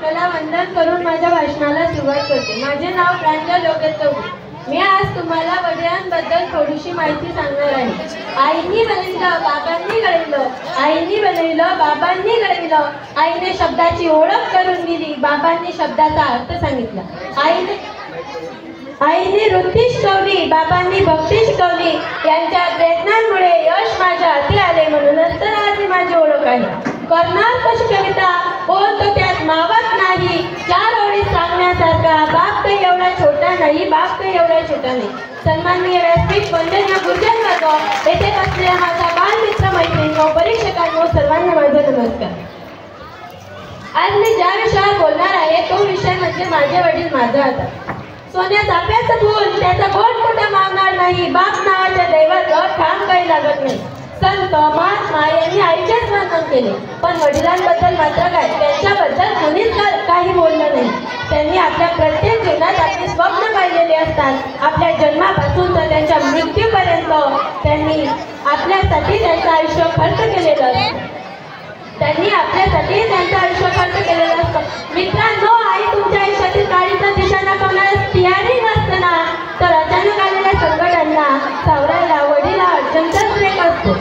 त्याला वंदन करून माझ्या भाषणाला सुरुवात करते। माझे नाव प्रांजल योगेश चौगुले। मी आज तुम्हाला वडिलांबद्दल थोडीशी माहिती सांगणार आहे। आईनी बनविलं बाबांनी घडविलं, आईनी बनविलं बाबांनी घडविलं। आईने शब्दाची ओळख करून दिली, बाबांनी शब्दाचा अर्थ सांगितला। आईने वृत्ती शिकवली, बाबांनी भक्ती शिकवली। यांच्या प्रयत्नांमुळे यश माझ्या हाती आले, म्हणूनच तर आज ही माझी ओळख आहे। करणार कशी कविता कोण तो त्यात मावत नाही, चार ओळी सांगण्यासारखा बाप काही एवढा छोटा नाही, बाप काही एवढा छोटा नाही। सन्माननीय व्यासपीठ, वंदनीय गुरुजन वर्ग, येथे बसलेल्या माझा बालमित्र मैत्रिणींनो, परीक्षकांनो, सर्वांना माझा नमस्कार। आज मी ज्या विषयावर बोलणार आहे तो विषय म्हणजे माझे वडील माझा आता। सोन्या चाफ्याचं फूल त्याचा गोड कुठे मागणार नाही, बाप नावाच्या दैवाचं ठाम काही लागत नाही। संत महात्मा यांनी आईचेच वर्णन केले, पण वडिलांबद्दल मात्र काय, त्यांच्याबद्दल कोणीच काही बोललं नाही। त्यांनी आपल्या प्रत्येक जीवनात आपले स्वप्न पाहिलेले असतात। आपल्या जन्मापासून तर त्यांच्या मृत्यूपर्यंत त्यांनी आपल्यासाठी त्यांचं आयुष्य खर्च केलेलं असतं। मित्रांनो, आई तुमच्या आयुष्यातील गाडीचा दिशा दाखवणाऱ्या स्टिअरिंग असताना तर अचानक आलेल्या संकटांना सावरायला वडील अत्यंत प्रेम असतो।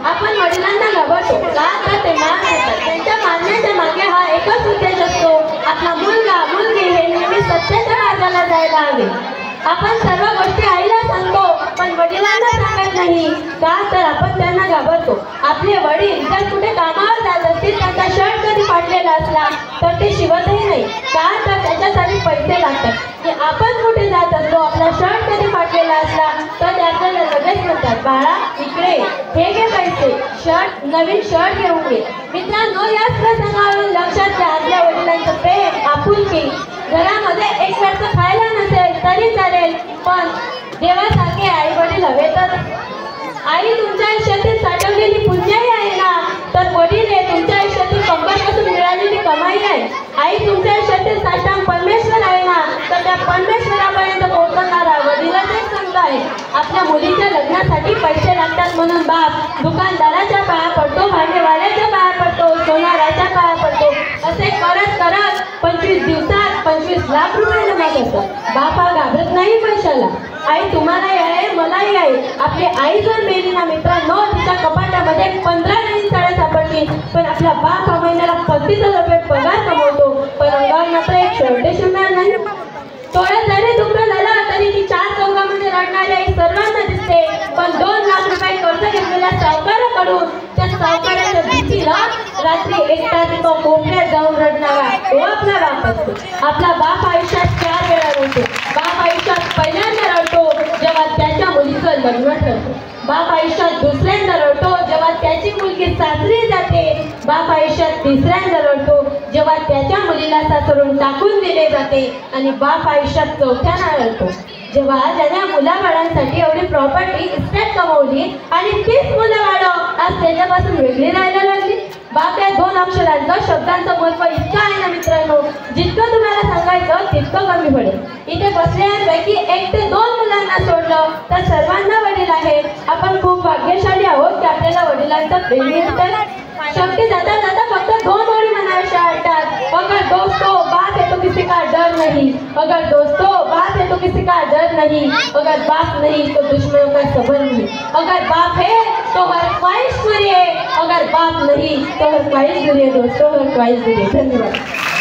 आपण वडिलांना घाबरतो का, तर ते मान देतात। त्यांच्या मानण्याच्या मागे हा एकच उद्देश असतो, आपला मुलगा मुलगी हे नेहमी सत्याच्या मार्गाला जायला हवे। आपण सर्व गोष्टी आईला सांगतो, पण वडिलांना सांगत नाही का, तर आपण त्यांना घाबरतो। आपले वडील जर कुठे कामावर जात असतील, त्यांचा शर्ट कधी फाटलेला असला तर ते शिवतही नाही का, तर त्याच्यासाठी पैसे लागतात। आपण कुठे जात असतो, आपला शर्ट कधी फाटलेला असला तर ते आपल्याला लगेच म्हणतात, बाळा इकडे हे घे पैसे, नवीन शर्ट घेऊन घे। मित्रांनो, याच प्रसंगावरून लक्षात घ्या, आपल्या वडिलांचं प्रेम आपुलकी घरामध्ये एक वेळचं खायला नसेल तरी चालेल, पण देवासारखे आई वडील हवेतच। आई तुमच्या आयुष्यातील साठवलेली पुण्याई आहे ना, तर वडील हे तुमच्या आयुष्यातील कंबरपासून मिळालेली कमाई आहे। आई तुमच्या आयुष्यातील साष्टांग परमेश्वर आहे ना, तर त्या परमेश्वरापर्यंत पोहोचणारा वडिलाचा एक संघ आहे। आपल्या मुलीच्या लग्नासाठी पैसे लागतात म्हणून बाप दुकानदाराच्या पाया पडतो, भांडेवाल्याच्या पाया पडतो, सोनाराच्या पाया पडतो। असे करत करत 25 दिवसात 25 लाख रुपये जमा करतो। बाप हा घाबरत नाही पैशाला। आई तुम्हालाही आहे, मलाही आहे। आपली आई जर मेली ना मित्रांनो, तिच्या कपाटामध्ये 15 नवीन साड्या सापडतील, पण आपला बाप हा महिन्याला 35,000 रुपये पगार कमवतो, पण अंगावर मात्र एक शर्ट शिवणार नाही। थोडं जरी दुःख झालं तरी ती 4 चौघामध्ये रडणारी आई सर्वांना दिसते, पण 2 लाख रुपये कर्ज घेतलेल्या सावकाराकडून त्या सावकाराच्या भीतीला रात्री एकटाच तो कोपऱ्यात जाऊन रडणारा तो आपला बाप असतो। आपला बाप आयुष्यात 4 वेळा रडतो। बाप आयुष्यात पहिल्यांदा रडतो जेव्हा त्याच्या मुलीचं लग्न ठरतं। बाप आयुष्यात दुसऱ्यांदा रडतो जेव्हा त्याची मुलगी सासरी जाते। बाप आयुष्यात तिसऱ्यांदा रडतो जेव्हा त्याच्या मुलीला सासरून टाकून दिले जाते। आणि बाप आयुष्यात चौथ्यांदा रडतो जेव्हा ज्याने मुलाबाळांसाठी एवढी प्रॉपर्टी इस्टेट कमवली आणि तीच मुलं बाळं आज त्याच्यापासून वेगळी राहायला लागली। बाप या 2 अक्षरांचं शब्दांचं महत्त्व इतकं आहे ना मित्रांनो, जितकं तुम्हाला सांगायचं तितकं कमी पडेल। इथे बसलेल्यांपैकी 1 ते 2 मुलांना सोडलं तर सर्वांना वडील आहेत। आपण खूप भाग्यशाली आहोत की आपल्याला वडिलांचं प्रेम मिळतं। शेवटी जाता जाता फक्त 2 ओळी म्हणायच्या वाटतात, अगर दोस्तों बाप है तो किसी का डर नहीं, अगर दोस्तों बाप है तो किसी का डर नहीं, अगर बाप नहीं तो दुश्मनों का सबर नहीं, अगर बाप है तो हर ख्वाहिश पूरी है, अगर बाप नहीं तो हर ख्वाहिश बुरी है। दोस्तों, हर ख्वाहिश बुरी है। धन्यवाद।